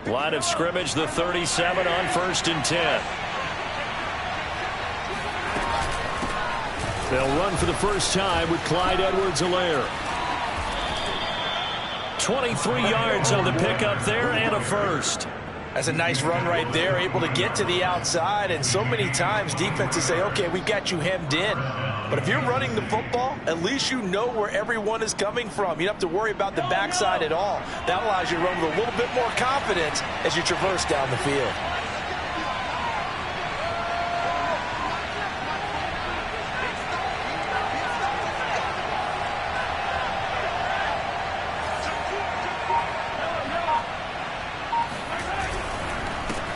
Line of scrimmage, the 37 on 1st and 10. They'll run for the first time with Clyde Edwards-Helaire. 23 yards on the pickup there and a first. That's a nice run right there, able to get to the outside. And so many times defenses say, okay, we got you hemmed in. But if you're running the football, at least you know where everyone is coming from. You don't have to worry about the backside at all. That allows you to run with a little bit more confidence as you traverse down the field.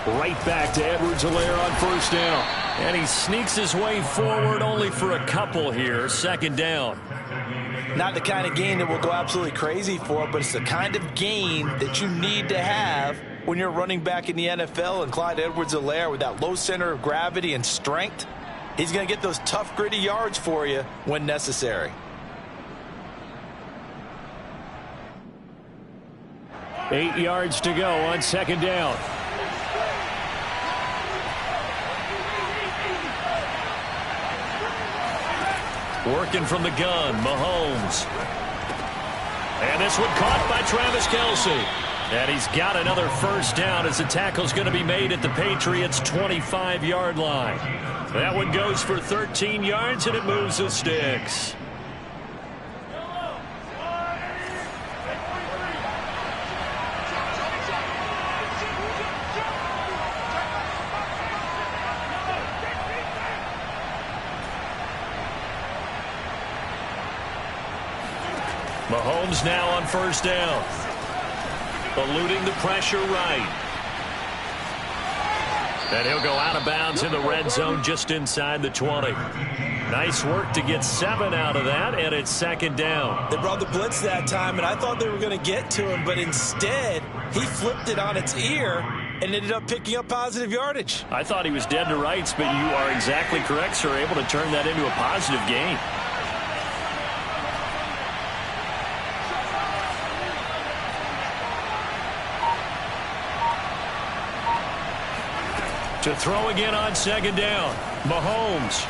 Right back to Edwards-Helaire on 1st down. And he sneaks his way forward only for a couple here. 2nd down. Not the kind of game that we'll go absolutely crazy for, but it's the kind of game that you need to have when you're running back in the NFL. And Clyde Edwards-Helaire, with that low center of gravity and strength, he's going to get those tough, gritty yards for you when necessary. 8 yards to go on 2nd down. Working from the gun, Mahomes. And this one caught by Travis Kelce. And he's got another first down as the tackle's going to be made at the Patriots' 25-yard line. That one goes for 13 yards, and it moves the sticks. Mahomes now on 1st down. Eluding the pressure right. And he'll go out of bounds in the red zone just inside the 20. Nice work to get 7 out of that, and it's 2nd down. They brought the blitz that time, and I thought they were going to get to him, but instead he flipped it on its ear and ended up picking up positive yardage. I thought he was dead to rights, but you are exactly correct, sir. Able to turn that into a positive gain. To throw again on 2nd down. Mahomes.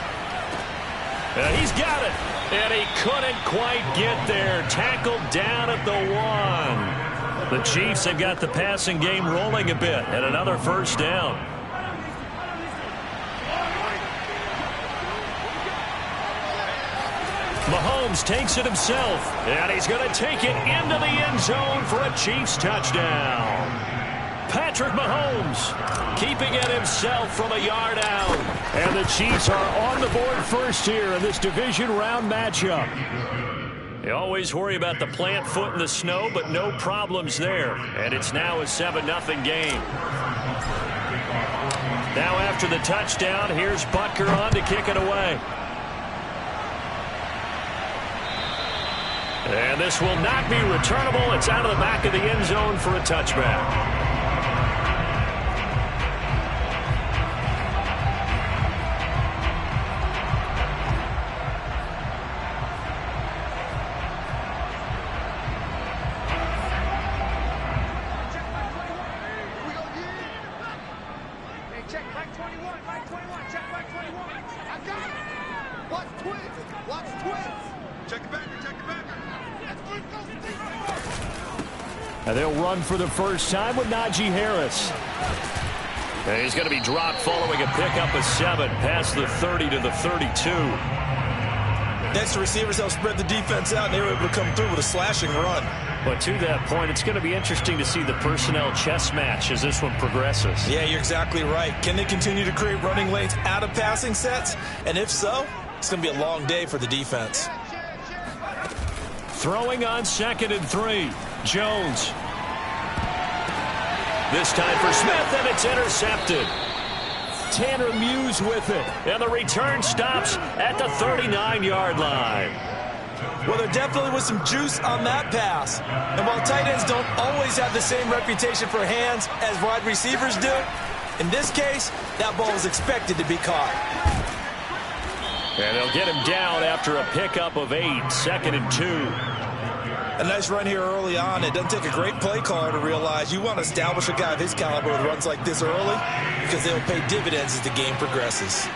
And he's got it. And he couldn't quite get there. Tackled down at the 1. The Chiefs have got the passing game rolling a bit. And another first down. Mahomes takes it himself. And he's going to take it into the end zone for a Chiefs touchdown. Patrick Mahomes keeping it himself from a yard out. And the Chiefs are on the board first here in this division round matchup. You always worry about the plant foot in the snow, but no problems there. And it's now a 7-0 game. Now after the touchdown, here's Butker on to kick it away. And this will not be returnable. It's out of the back of the end zone for a touchback. And they'll run for the first time with Najee Harris. And he's going to be dropped following a pickup of 7 past the 30 to the 32. Next, the receivers help spread the defense out, and they were able to come through with a slashing run. But to that point, it's going to be interesting to see the personnel chess match as this one progresses. Yeah, you're exactly right. Can they continue to create running lanes out of passing sets? And if so, it's going to be a long day for the defense. Throwing on 2nd and 3. Jones. This time for Smith, and it's intercepted. Tanner Muse with it. And the return stops at the 39-yard line. Well, there definitely was some juice on that pass. And while tight ends don't always have the same reputation for hands as wide receivers do, in this case, that ball was expected to be caught. And they'll get him down after a pickup of 8, 2nd and 2. A nice run here early on. It doesn't take a great play caller to realize you want to establish a guy of his caliber with runs like this early because they'll pay dividends as the game progresses.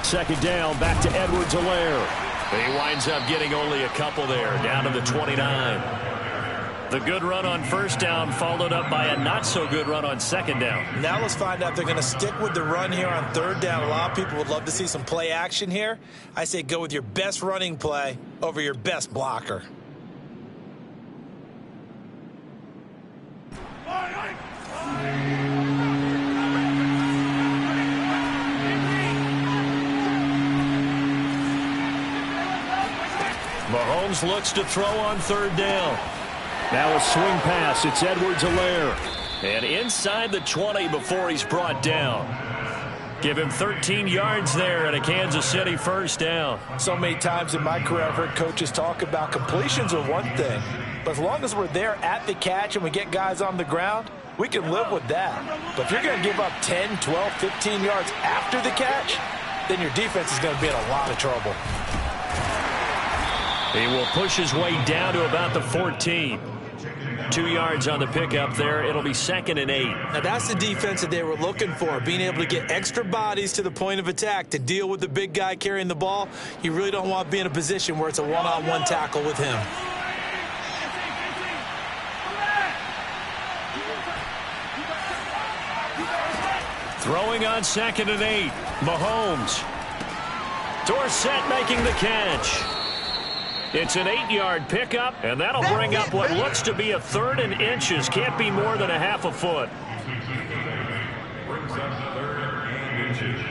Second down, back to Edwards-Helaire. He winds up getting only a couple there, down to the 29. The good run on first down followed up by a not-so-good run on second down. Now let's find out if they're going to stick with the run here on third down. A lot of people would love to see some play action here. I say go with your best running play over your best blocker. Mahomes looks to throw on third down. Now a swing pass. It's Edwards-Helaire. And inside the 20 before he's brought down. Give him 13 yards there and a Kansas City first down. So many times in my career I've heard coaches talk about completions are one thing. But as long as we're there at the catch and we get guys on the ground, we can live with that. But if you're going to give up 10, 12, 15 yards after the catch, then your defense is going to be in a lot of trouble. He will push his way down to about the 14. 2 yards on the pickup there. It'll be 2nd and 8. Now that's the defense that they were looking for, being able to get extra bodies to the point of attack to deal with the big guy carrying the ball. You really don't want to be in a position where it's a one-on-one tackle with him. Throwing on 2nd and 8. Mahomes. Dorsett making the catch. It's an 8-yard pickup, and that'll bring up what looks to be a 3rd and inches. Can't be more than a half a foot. Brings up 3rd and inches.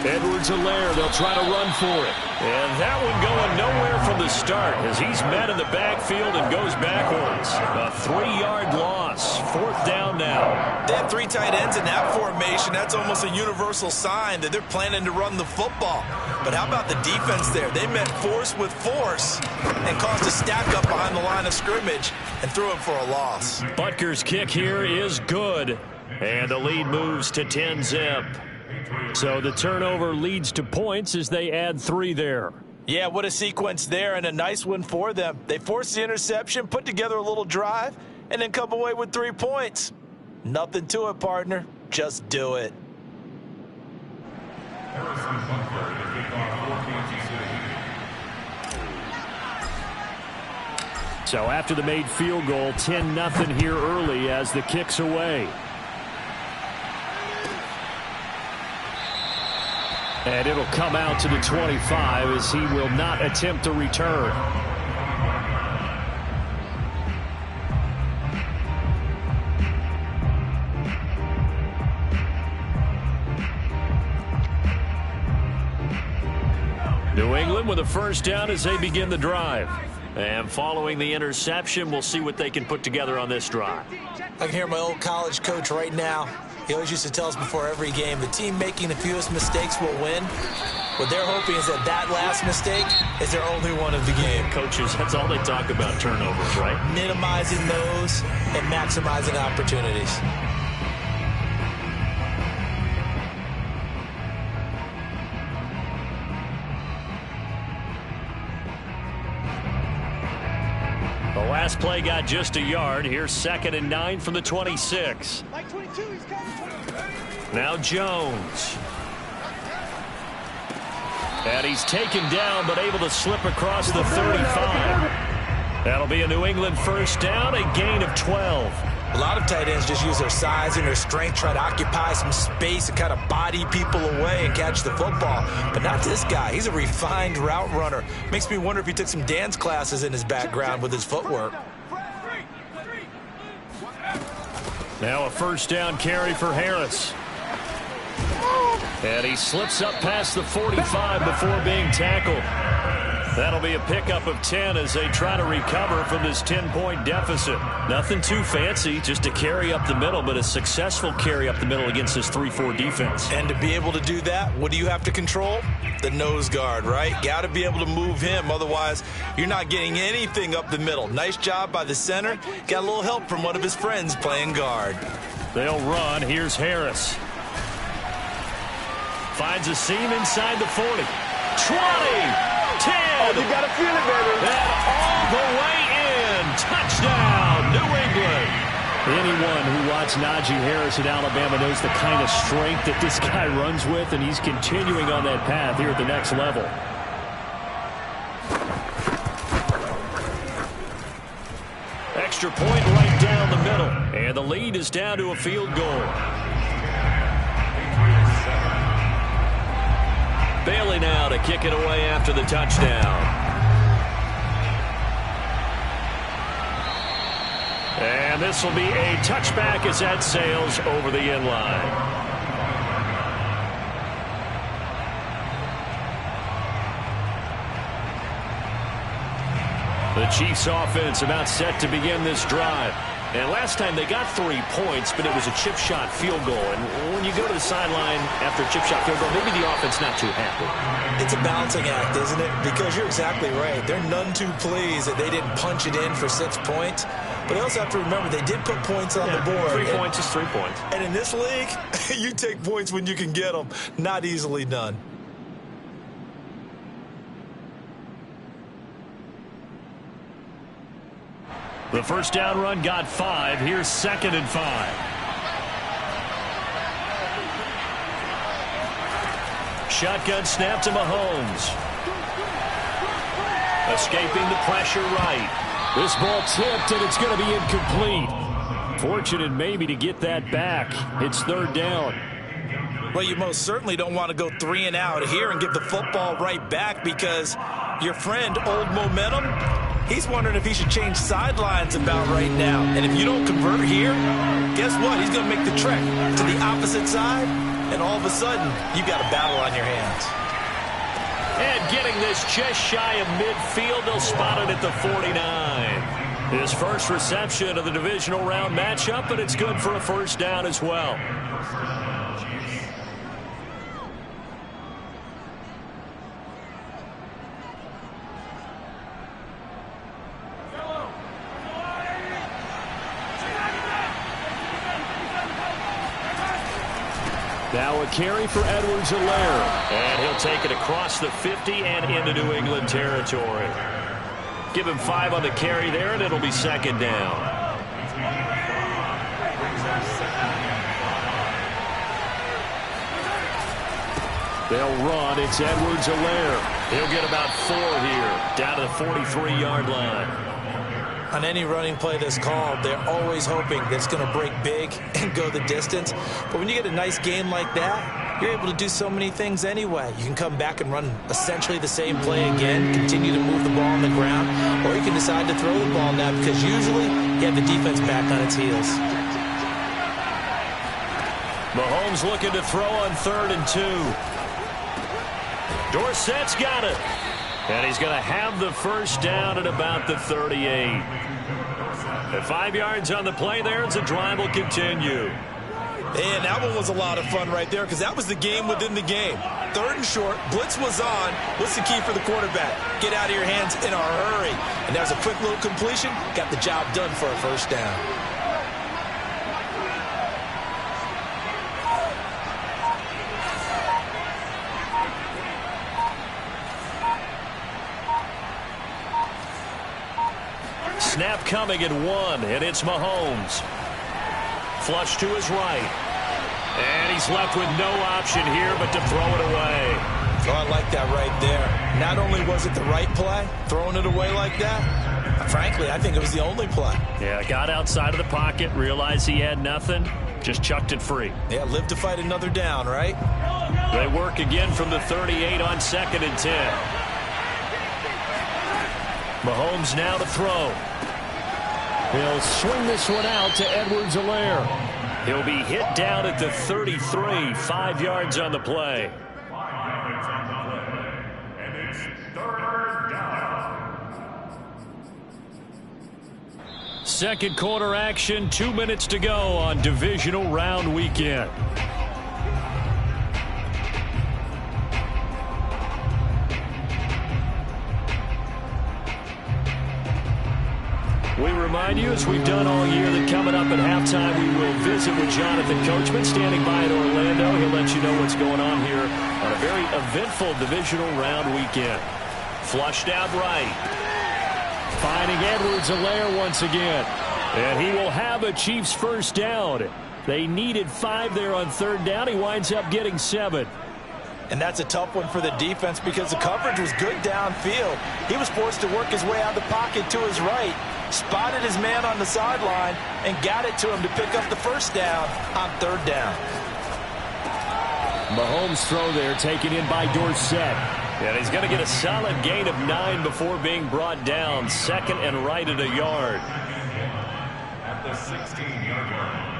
Edwards-Helaire, they'll try to run for it. And that one going nowhere from the start as he's met in the backfield and goes backwards. A 3-yard loss. 4th down now. They have 3 tight ends in that formation. That's almost a universal sign that they're planning to run the football. But how about the defense there? They met force with force and caused a stack up behind the line of scrimmage and threw it for a loss. Butker's kick here is good. And the lead moves to 10-zip. So the turnover leads to points as they add 3 there. Yeah, what a sequence there, and a nice one for them. They forced the interception, put together a little drive, and then come away with 3 points. Nothing to it, partner. Just do it. So after the made field goal, 10-0 here early as the kick's away. And it'll come out to the 25 as he will not attempt to return. New England with a first down as they begin the drive. And following the interception, we'll see what they can put together on this drive. I can hear my old college coach right now. He always used to tell us before every game, the team making the fewest mistakes will win. What they're hoping is that that last mistake is their only one of the game. Coaches, that's all they talk about, turnovers, right? Minimizing those and maximizing opportunities. The last play got just a yard. Here's 2nd and 9 from the 26. Now Jones. And he's taken down but able to slip across the 35. That'll be a New England first down, a gain of 12. A lot of tight ends just use their size and their strength, try to occupy some space and kind of body people away and catch the football. But not this guy. He's a refined route runner. Makes me wonder if he took some dance classes in his background with his footwork. Now a first down carry for Harris. And he slips up past the 45 before being tackled. That'll be a pickup of 10 as they try to recover from this 10-point deficit. Nothing too fancy, just a carry up the middle, but a successful carry up the middle against this 3-4 defense. And to be able to do that, what do you have to control? The nose guard, right? Got to be able to move him, otherwise you're not getting anything up the middle. Nice job by the center. Got a little help from one of his friends playing guard. They'll run. Here's Harris. Finds a seam inside the 40. 20. 10. Oh, you got to feel it, baby. And all the way in. Touchdown, New England. Anyone who watched Najee Harris at Alabama knows the kind of strength that this guy runs with, and he's continuing on that path here at the next level. Extra point right down the middle, and the lead is down to a field goal. Bailey now to kick it away after the touchdown. And this will be a touchback as that sails over the end line. The Chiefs offense about set to begin this drive. And last time they got 3 points, but it was a chip shot field goal. And when you go to the sideline after a chip shot field goal, maybe the offense not too happy. It's a balancing act, isn't it? Because you're exactly right. They're none too pleased that they didn't punch it in for 6 points. But they also have to remember they did put points on the board. 3 points is 3 points. And in this league, you take points when you can get them. Not easily done. The first down run got 5. Here's 2nd and 5. Shotgun snap to Mahomes. Escaping the pressure right. This ball tipped, and it's going to be incomplete. Fortunate maybe to get that back. It's 3rd down. Well, you most certainly don't want to go 3 and out here and give the football right back, because your friend, Old Momentum, he's wondering if he should change sidelines about right now. And if you don't convert here, guess what? He's going to make the trek to the opposite side, and all of a sudden, you've got a battle on your hands. And getting this just shy of midfield, they'll spot it at the 49. His first reception of the divisional round matchup, but it's good for a first down as well. Now a carry for Edwards-Helaire. And he'll take it across the 50 and into New England territory. Give him 5 on the carry there, and it'll be 2nd down. They'll run. It's Edwards-Helaire. He'll get about 4 here, down to the 43-yard line. On any running play that's called, they're always hoping that it's going to break big and go the distance. But when you get a nice game like that, you're able to do so many things anyway. You can come back and run essentially the same play again, continue to move the ball on the ground, or you can decide to throw the ball now, because usually you have the defense back on its heels. Mahomes looking to throw on 3rd and 2. Dorsett's got it. And he's going to have the first down at about the 38. At 5 yards on the play there, as the drive will continue. And that one was a lot of fun right there, because that was the game within the game. 3rd and short, blitz was on. What's the key for the quarterback? Get out of your hands in a hurry. And that was a quick little completion. Got the job done for a first down. Snap coming at 1, and it's Mahomes. Flush to his right. And he's left with no option here but to throw it away. Oh, I like that right there. Not only was it the right play, throwing it away like that, frankly, I think it was the only play. Yeah, got outside of the pocket, realized he had nothing, just chucked it free. Yeah, live to fight another down, right? They work again from the 38 on 2nd and 10. Mahomes now to throw. He'll swing this one out to Edwards-Helaire. He'll be hit down at the 33, 5 yards on the play. And it's 3rd down. Second quarter action, 2 minutes to go on divisional round weekend. We remind you, as we've done all year, that coming up at halftime we will visit with Jonathan Coachman standing by in Orlando. He'll let you know what's going on here on a very eventful divisional round weekend. Flushed out right. Finding Edwards-Helaire once again. And he will have a Chiefs first down. They needed 5 there on third down. He winds up getting 7. And that's a tough one for the defense because the coverage was good downfield. He was forced to work his way out of the pocket to his right, spotted his man on the sideline, and got it to him to pick up the first down on third down. Mahomes' throw there taken in by Dorsett. And he's going to get a solid gain of 9 before being brought down. Second and right at a yard. At the 16-yard line.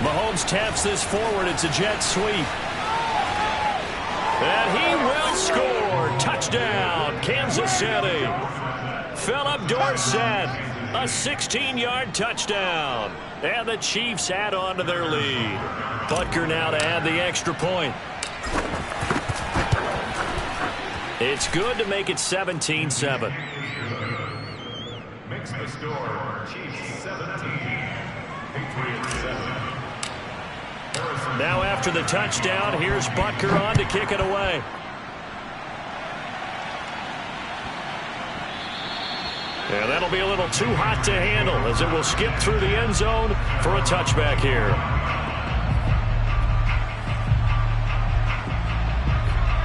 Mahomes taps this forward. It's a jet sweep. And he will score. Touchdown, Kansas City. Philip Dorsett, a 16-yard touchdown. And the Chiefs add on to their lead. Butker now to add the extra point. It's good to make it 17-7. Makes the score Chiefs 17, Patriots 7. Now after the touchdown, here's Butker on to kick it away. And that'll be a little too hot to handle as it will skip through the end zone for a touchback here.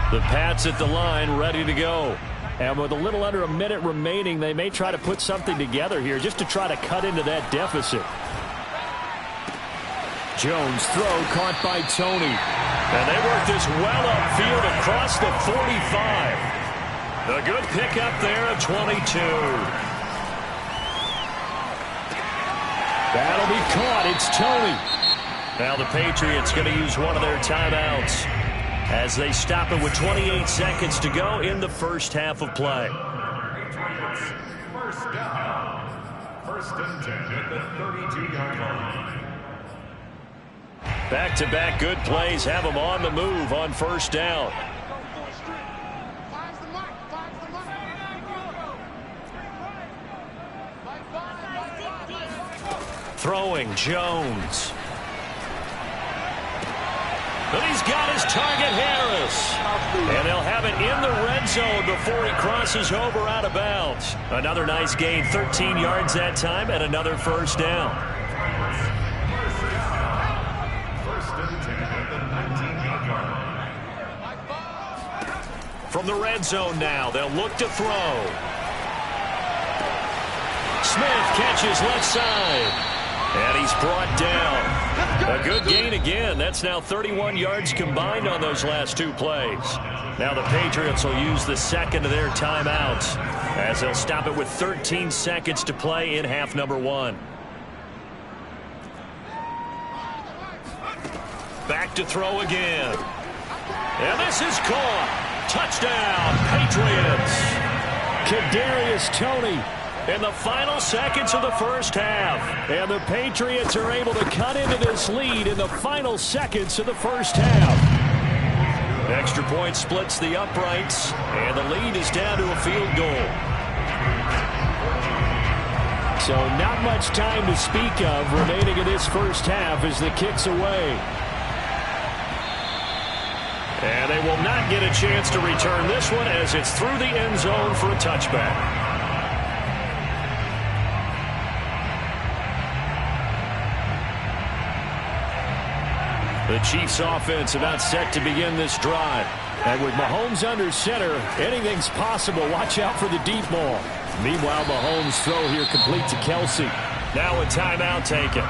The Pats at the line ready to go. And with a little under a minute remaining, they may try to put something together here just to try to cut into that deficit. Jones throw caught by Tony. And they work this well upfield across the 45. A good pickup there of 22. That'll be caught. It's Tony. Now the Patriots going to use one of their timeouts as they stop it with 28 seconds to go in the first half of play. Patriots first down. First and 10 at the 32-yard line. Back-to-back good plays have them on the move on first down. Throwing Jones. But he's got his target, Harris. And they'll have it in the red zone before he crosses over out of bounds. Another nice gain, 13 yards that time, and another first down. First and 10 at the 19-yard line. From the red zone now, they'll look to throw. Smith catches left side. And he's brought down. A good gain again. That's now 31 yards combined on those last 2 plays. Now the Patriots will use the second of their timeouts as they'll stop it with 13 seconds to play in half number 1. Back to throw again. And this is caught. Touchdown, Patriots. Kadarius Toney in the final seconds of the first half. And the Patriots are able to cut into this lead in the final seconds of the first half. Extra point splits the uprights, and the lead is down to a field goal. So not much time to speak of remaining in this first half as the kick's away. And they will not get a chance to return this one as it's through the end zone for a touchback. The Chiefs offense about set to begin this drive. And with Mahomes under center, anything's possible. Watch out for the deep ball. Meanwhile, Mahomes' throw here complete to Kelsey. Now a timeout taken.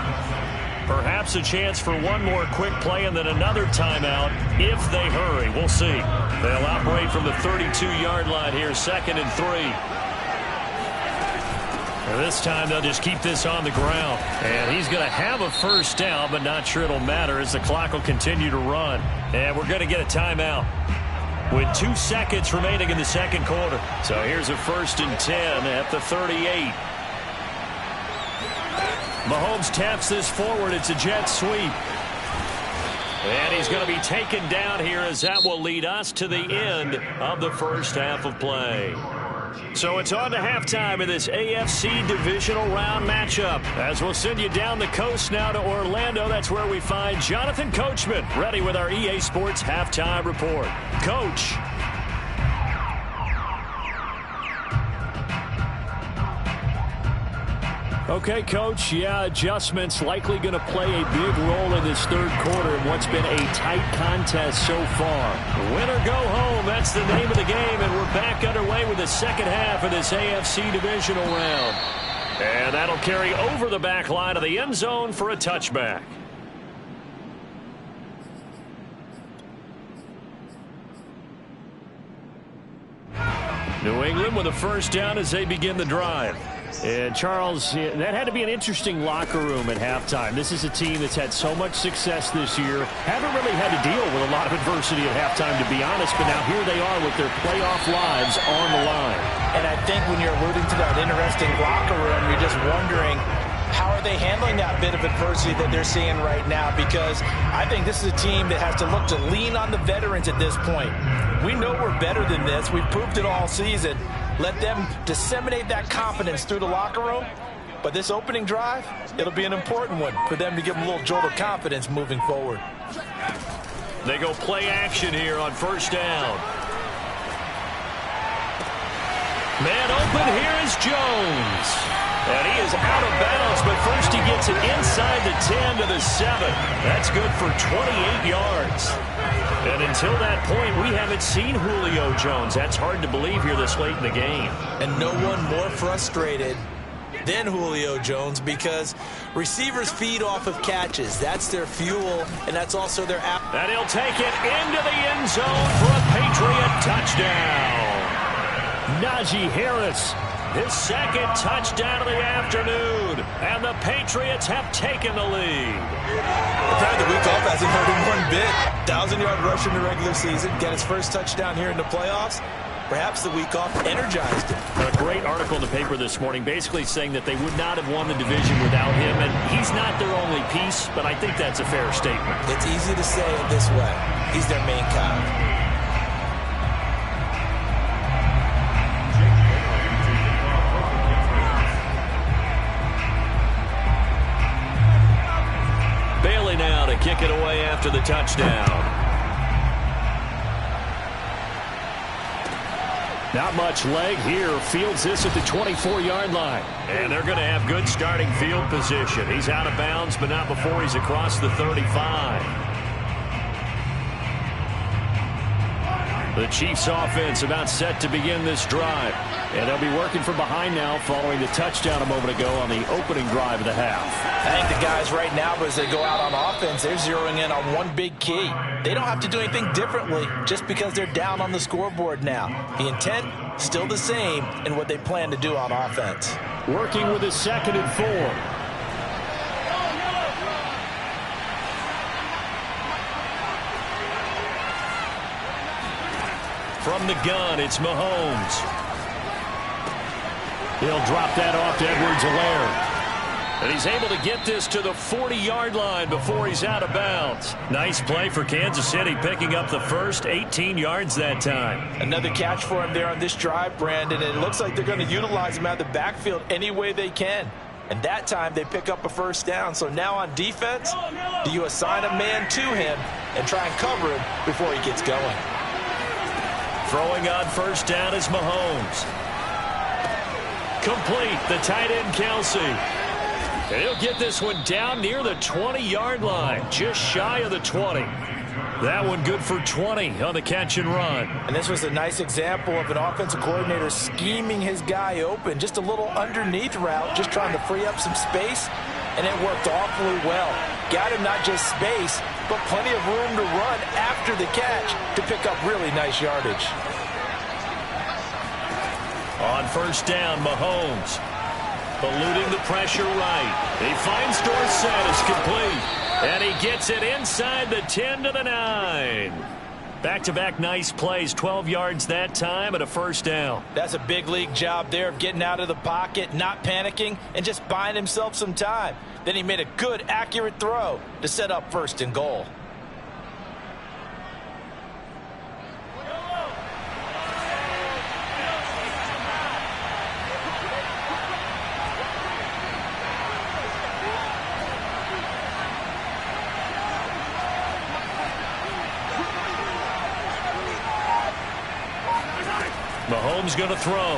Perhaps a chance for one more quick play and then another timeout if they hurry. We'll see. They'll operate from the 32-yard line here, 2nd and 3. This time they'll just keep this on the ground. And he's going to have a first down, but not sure it'll matter as the clock will continue to run. And we're going to get a timeout with 2 seconds remaining in the second quarter. So here's a 1st and 10 at the 38. Mahomes taps this forward. It's a jet sweep. And he's going to be taken down here as that will lead us to the end of the first half of play. So it's on to halftime in this AFC divisional round matchup. As we'll send you down the coast now to Orlando, that's where we find Jonathan Coachman, ready with our EA Sports halftime report. Coach. Okay, Coach, yeah, adjustments likely going to play a big role in this third quarter in what's been a tight contest so far. Win or go home, that's the name of the game, and we're back underway with the second half of this AFC divisional round. And that'll carry over the back line of the end zone for a touchback. New England with a first down as they begin the drive. And, Charles, that had to be an interesting locker room at halftime. This is a team that's had so much success this year. Haven't really had to deal with a lot of adversity at halftime, to be honest. But now here they are with their playoff lives on the line. And I think when you're alluding to that interesting locker room, you're just wondering, how are they handling that bit of adversity that they're seeing right now? Because I think this is a team that has to look to lean on the veterans at this point. We know we're better than this. We've proved it all season. Let them disseminate that confidence through the locker room. But this opening drive, it'll be an important one for them to give them a little jolt of confidence moving forward. They go play action here on first down. Man open, here is Jones. And he is out of bounds, but first he gets it inside the 10 to the 7. That's good for 28 yards. And until that point, we haven't seen Julio Jones. That's hard to believe here this late in the game. And no one more frustrated than Julio Jones, because receivers feed off of catches. That's their fuel, and that's also their app. And he'll take it into the end zone for a Patriot touchdown. Najee Harris, his second touchdown of the afternoon, and the Patriots have taken the lead. The week off hasn't hurt him one bit. 1,000-yard rush in the regular season, get his first touchdown here in the playoffs. Perhaps the week off energized him. A great article in the paper this morning basically saying that they would not have won the division without him, and he's not their only piece, but I think that's a fair statement. It's easy to say it this way. He's their main guy. Now to kick it away after the touchdown. Not much leg here. Fields this at the 24-yard line. And they're going to have good starting field position. He's out of bounds, but not before he's across the 35. The Chiefs offense about set to begin this drive. And they'll be working from behind now following the touchdown a moment ago on the opening drive of the half. I think the guys right now, as they go out on offense, they're zeroing in on one big key. They don't have to do anything differently just because they're down on the scoreboard now. The intent, still the same in what they plan to do on offense. Working with a 2nd and 4. From the gun, it's Mahomes. He'll drop that off to Edwards-Helaire. And he's able to get this to the 40-yard line before he's out of bounds. Nice play for Kansas City, picking up the first 18 yards that time. Another catch for him there on this drive, Brandon. And it looks like they're going to utilize him out of the backfield any way they can. And that time they pick up a first down. So now on defense, do you assign a man to him and try and cover him before he gets going? Throwing on first down is Mahomes. Complete, the tight end Kelsey. And he'll get this one down near the 20-yard line, just shy of the 20. That one good for 20 on the catch and run. And this was a nice example of an offensive coordinator scheming his guy open. Just a little underneath route, just trying to free up some space. And it worked awfully well. Got him not just space, but plenty of room to run after the catch to pick up really nice yardage. On first down, Mahomes. Eluding the pressure right. He finds Dorsett. It's complete. And he gets it inside the 10 to the 9. Back-to-back nice plays. 12 yards that time and a first down. That's a big league job there of getting out of the pocket, not panicking, and just buying himself some time. Then he made a good, accurate throw to set up 1st and goal. Mahomes going to throw.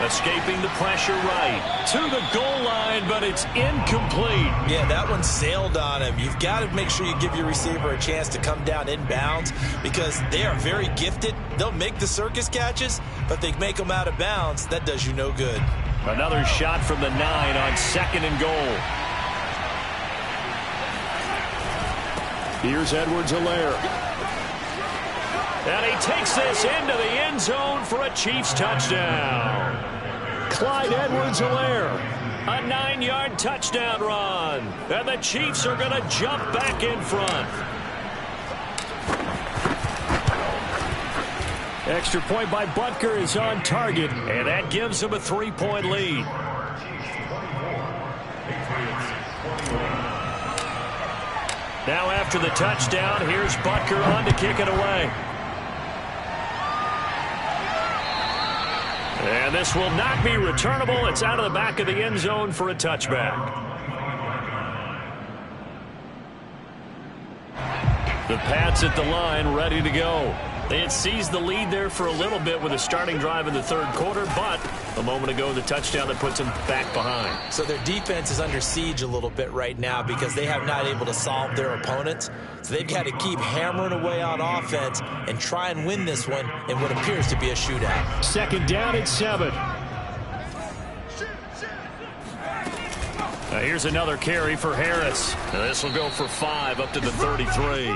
Escaping the pressure right. To the goal line, but it's incomplete. Yeah, that one sailed on him. You've got to make sure you give your receiver a chance to come down inbounds because they are very gifted. They'll make the circus catches, but they make them out of bounds. That does you no good. Another shot from the 9 on 2nd and goal. Here's Edwards-Helaire. And he takes this into the end zone for a Chiefs touchdown. Clyde Edwards-Helaire. A 9-yard touchdown run. And the Chiefs are going to jump back in front. Extra point by Butker is on target. And that gives him a 3-point lead. Now after the touchdown, here's Butker on to kick it away. And this will not be returnable. It's out of the back of the end zone for a touchback. The Pats at the line ready to go. They had seized the lead there for a little bit with a starting drive in the 3rd quarter, but a moment ago the touchdown that puts them back behind. So their defense is under siege a little bit right now because they have not able to solve their opponents. So they've got to keep hammering away on offense and try and win this one in what appears to be a shootout. 2nd down and 7. Now here's another carry for Harris. Now this will go for 5 up to the 33.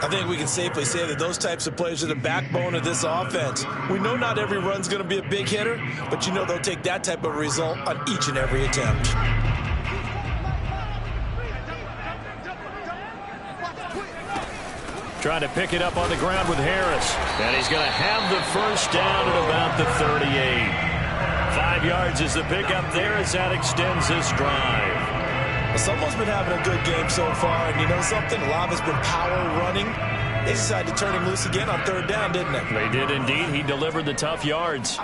I think we can safely say that those types of plays are the backbone of this offense. We know not every run's going to be a big hitter, but you know they'll take that type of result on each and every attempt. Trying to pick it up on the ground with Harris. And he's going to have the first down at about the 38. 5 yards is the pickup there as that extends this drive. Someone's been having a good game so far, and you know something? A lot has been power running. They decided to turn him loose again on 3rd down, didn't they? They did indeed. He delivered the tough yards.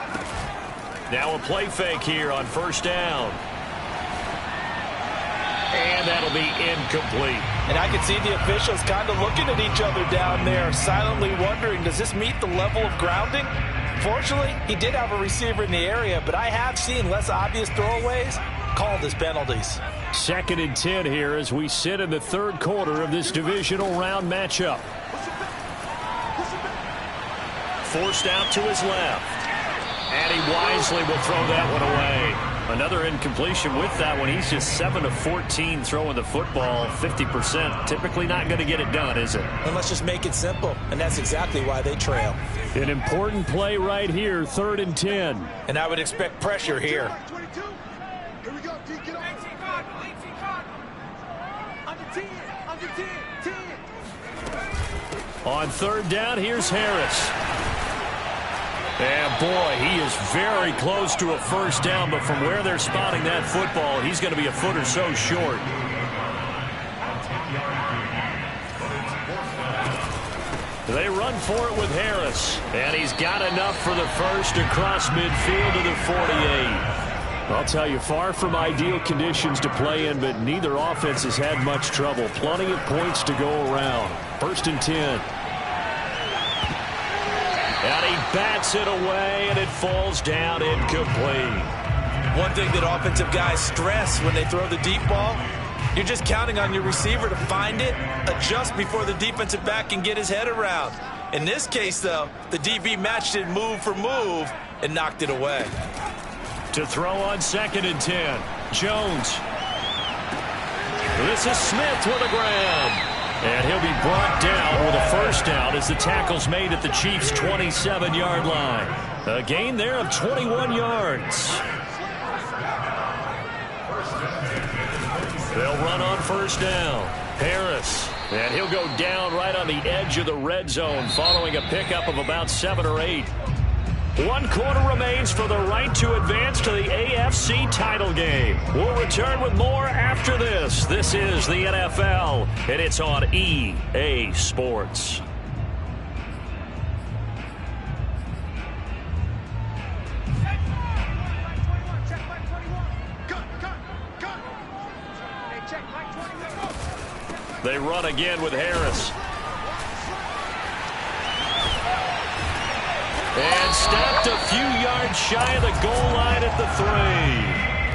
Now a play fake here on 1st down. And that'll be incomplete. And I can see the officials kind of looking at each other down there, silently wondering, does this meet the level of grounding? Fortunately, he did have a receiver in the area, but I have seen less obvious throwaways called as penalties. 2nd and 10 here as we sit in the 3rd quarter of this divisional round matchup. Forced out to his left. And he wisely will throw that one away. Another incompletion with that one. He's just 7 of 14 throwing the football, 50%. Typically not going to get it done, is it? And let's just make it simple, and that's exactly why they trail. An important play right here, 3rd and 10. And I would expect pressure here. On 3rd down, here's Harris. And boy, he is very close to a first down, but from where they're spotting that football, he's going to be a foot or so short. They run for it with Harris, and he's got enough for the first across midfield to the 48. I'll tell you, far from ideal conditions to play in, but neither offense has had much trouble. Plenty of points to go around. 1st and 10. And he bats it away, and it falls down incomplete. One thing that offensive guys stress when they throw the deep ball, you're just counting on your receiver to find it, adjust before the defensive back can get his head around. In this case, though, the DB matched it move for move and knocked it away. To throw on 2nd and 10. Jones. This is Smith with a grab. And he'll be brought down with a first down as the tackle's made at the Chiefs' 27-yard line. A gain there of 21 yards. They'll run on first down. Harris. And he'll go down right on the edge of the red zone following a pickup of about 7 or 8. 1 quarter remains for the right to advance to the AFC title game. We'll return with more after this. This is the NFL, and it's on EA Sports. They run again with Harris. And stopped a few yards shy of the goal line at the 3.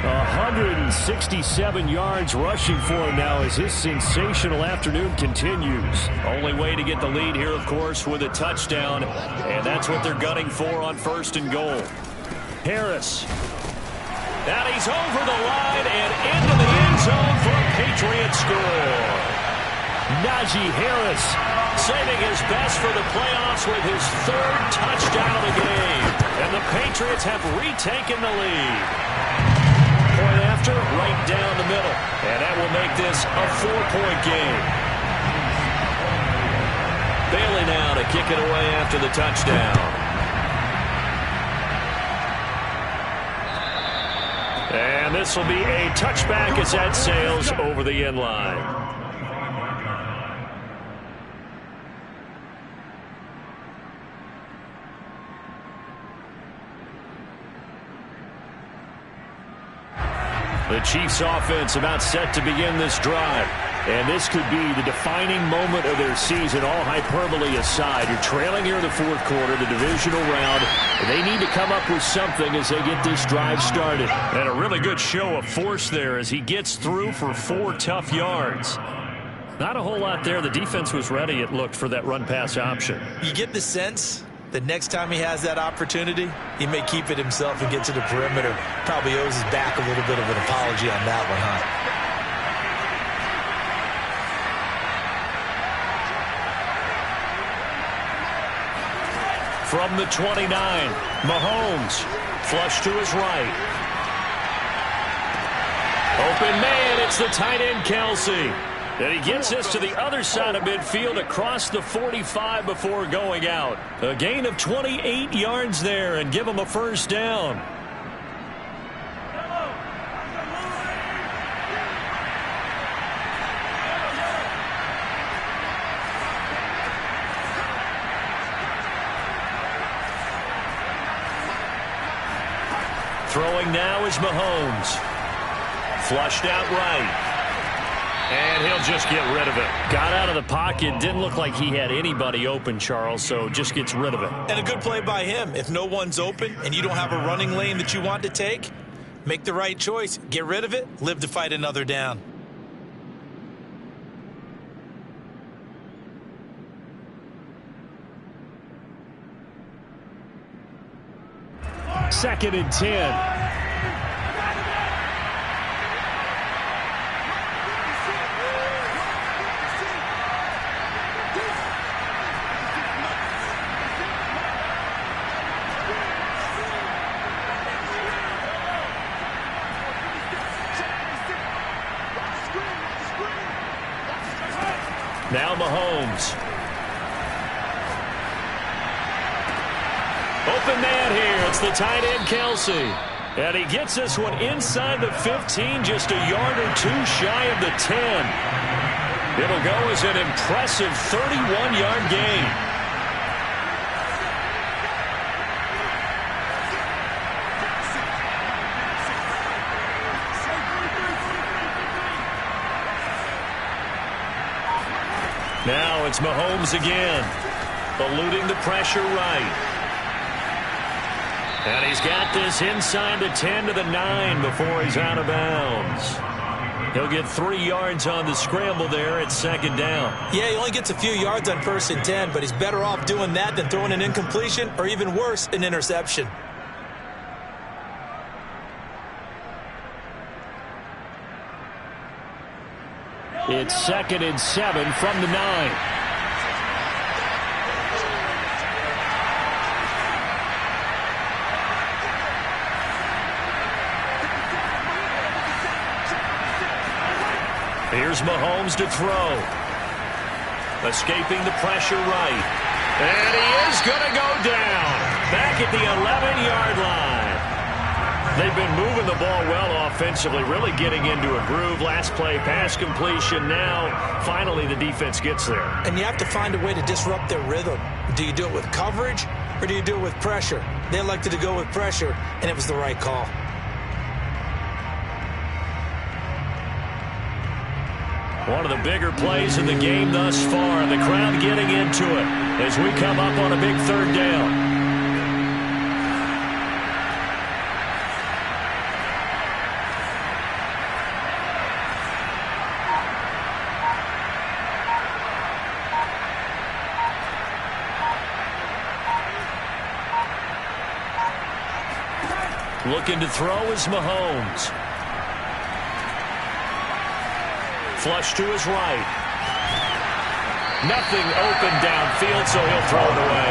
167 yards rushing for him now as his sensational afternoon continues. Only way to get the lead here, of course, with a touchdown. And that's what they're gunning for on first and goal. Harris. And he's over the line and into the end zone for a Patriot score. Najee Harris saving his best for the playoffs with his 3rd touchdown of the game. And the Patriots have retaken the lead. Point after, right down the middle. And that will make this a 4-point game. Bailey now to kick it away after the touchdown. And this will be a touchback as that sails over the end line. The Chiefs offense about set to begin this drive. And this could be the defining moment of their season, all hyperbole aside. You're trailing here in the 4th quarter, the divisional round. And they need to come up with something as they get this drive started. And a really good show of force there as he gets through for 4 tough yards. Not a whole lot there. The defense was ready, it looked, for that run-pass option. You get the sense that next time he has that opportunity, he may keep it himself and get to the perimeter. Probably owes his back a little bit of an apology on that one, huh? From the 29, Mahomes, flush to his right. Open man, it's the tight end, Kelsey. And he gets this to the other side of midfield across the 45 before going out. A gain of 28 yards there and give him a first down. Throwing now is Mahomes. Flushed out right. And he'll just get rid of it. Got out of the pocket. Didn't look like he had anybody open, Charles, so just gets rid of it. And a good play by him. If no one's open and you don't have a running lane that you want to take, make the right choice. Get rid of it. Live to fight another down. Second and 10. Now Mahomes. Open man here. It's the tight end, Kelsey. And he gets this one inside the 15, just a yard or 2 shy of the 10. It'll go as an impressive 31-yard gain. Now it's Mahomes again, eluding the pressure right. And he's got this inside the 10 to the 9 before he's out of bounds. He'll get 3 yards on the scramble there at second down. Yeah, he only gets a few yards on 1st and 10, but he's better off doing that than throwing an incompletion or even worse, an interception. It's 2nd and 7 from the 9. Here's Mahomes to throw. Escaping the pressure right. And he is going to go down. Back at the 11-yard line. They've been moving the ball well offensively, really getting into a groove. Last play, pass completion. Now, finally, the defense gets there. And you have to find a way to disrupt their rhythm. Do you do it with coverage or do you do it with pressure? They elected to go with pressure, and it was the right call. One of the bigger plays in the game thus far. The crowd getting into it as we come up on a big third down. Looking to throw is Mahomes. Flush to his right. Nothing open downfield, so he'll throw it away.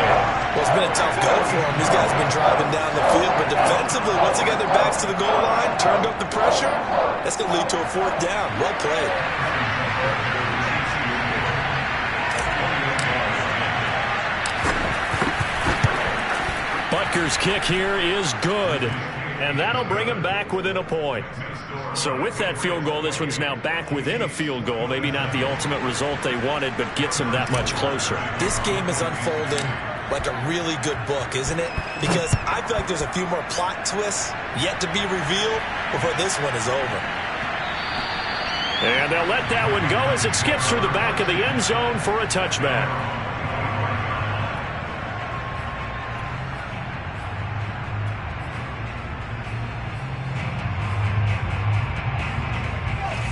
Well, it's been a tough go for him. These guys have been driving down the field, but defensively, once they got their backs to the goal line, turned up the pressure, that's going to lead to a fourth down. Well played. Butker's kick here is good, and that'll bring him back within a point. So with that field goal, this one's now back within a field goal. Maybe not the ultimate result they wanted, but gets them that much closer. This game is unfolding like a really good book, isn't it? Because I feel like there's a few more plot twists yet to be revealed before this one is over. And they'll let that one go as it skips through the back of the end zone for a touchback.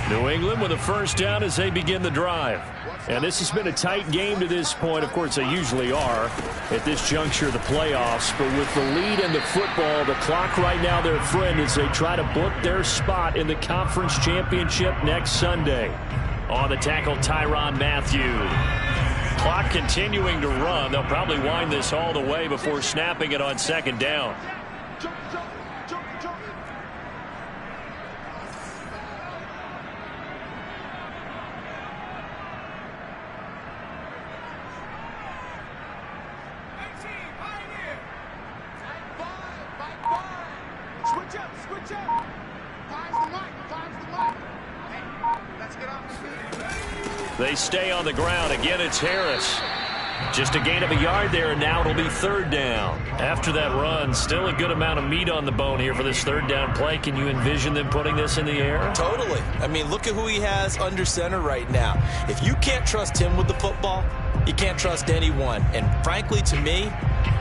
New England with a first down as they begin the drive. And this has been a tight game to this point. Of course, they usually are at this juncture of the playoffs. But with the lead and the football, the clock right now their friend as they try to book their spot in the conference championship next Sunday. On the tackle, Tyrann Mathieu. Clock continuing to run. They'll probably wind this all the way before snapping it on second down. They stay on the ground. Again, it's Harris. Just a gain of a yard there, and now it'll be third down. After that run, still a good amount of meat on the bone here for this third down play. Can you envision them putting this in the air? Totally. I mean, look at who he has under center right now. If you can't trust him with the football, you can't trust anyone. And frankly, to me,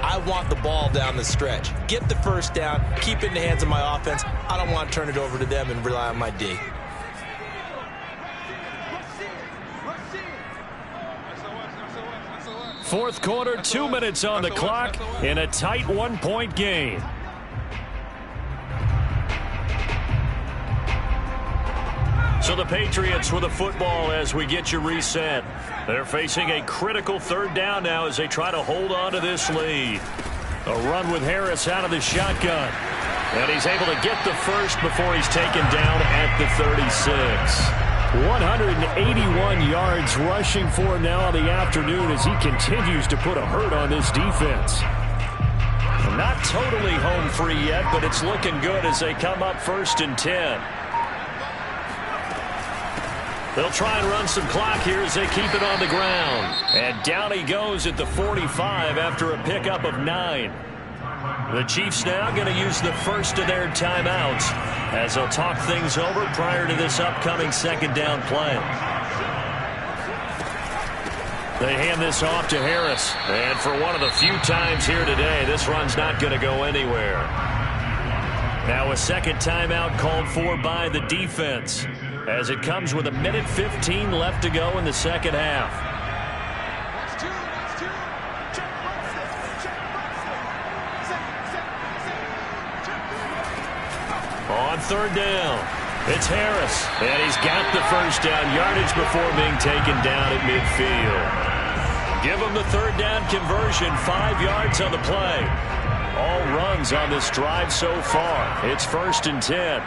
I want the ball down the stretch. Get the first down, keep it in the hands of my offense. I don't want to turn it over to them and rely on my D. Fourth quarter, 2 minutes on the clock in a tight one-point game. So the Patriots with the football as we get you reset. They're facing a critical third down now as they try to hold on to this lead. A run with Harris out of the shotgun. And he's able to get the first before he's taken down at the 36. 181 yards rushing for him now on the afternoon as he continues to put a hurt on this defense. Not totally home free yet, but it's looking good as they come up 1st and 10. They'll try and run some clock here as they keep it on the ground. And down he goes at the 45 after a pickup of 9. The Chiefs now going to use the first of their timeouts as they'll talk things over prior to this upcoming second down play. They hand this off to Harris. And for one of the few times here today, this run's not going to go anywhere. Now a second timeout called for by the defense as it comes with 1:15 left to go in the second half. On third down, it's Harris, and he's got the first down yardage before being taken down at midfield. Give him the third down conversion, 5 yards on the play. All runs on this drive so far. It's 1st and 10.